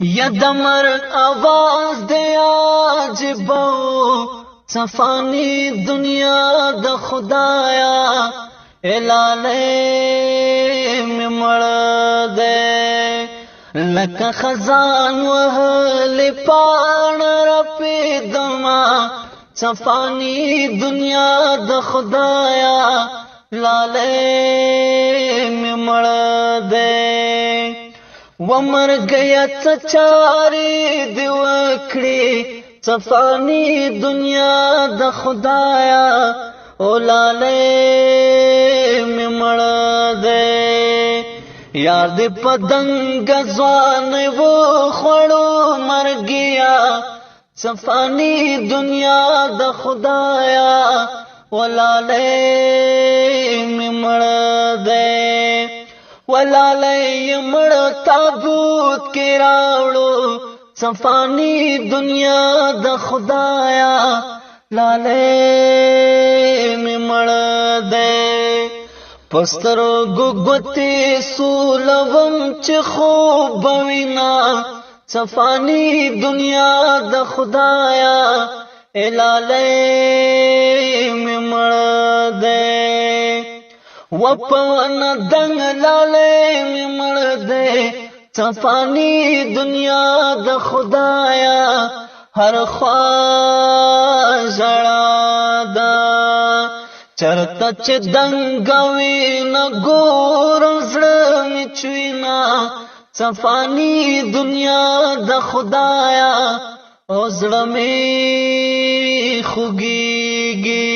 یا د مرګ आवाज دی عجبو صفانی دنیا د خدایا الاله می مړ دے لکه خزان وهل پان رپی دما صفانی دنیا د خدایا لاله می مړ دے ومر گیا چچاری دی وکړي صفانی دنیا د خدایا اولاله می مړ دے یار دی پدنګ ځوان و خړو مر گیا صفانی دنیا د خدایا اولاله می مړ دے ولاله مړ تابوت کې راوړو صفانی دنیا د خدایا لاله می مړ دے پسترو گوگوتی سولوم چه خوب وینا صفانی دنیا د خدایا الاله می مړ دے وپون دنگ لاله می مړ دے صفانی دنیا د خدایا هر خوا زړه دا چرته چې دنګوي نه ګور زړه می چوینا صفانی دنیا د خدایا او زړه می خوږیږي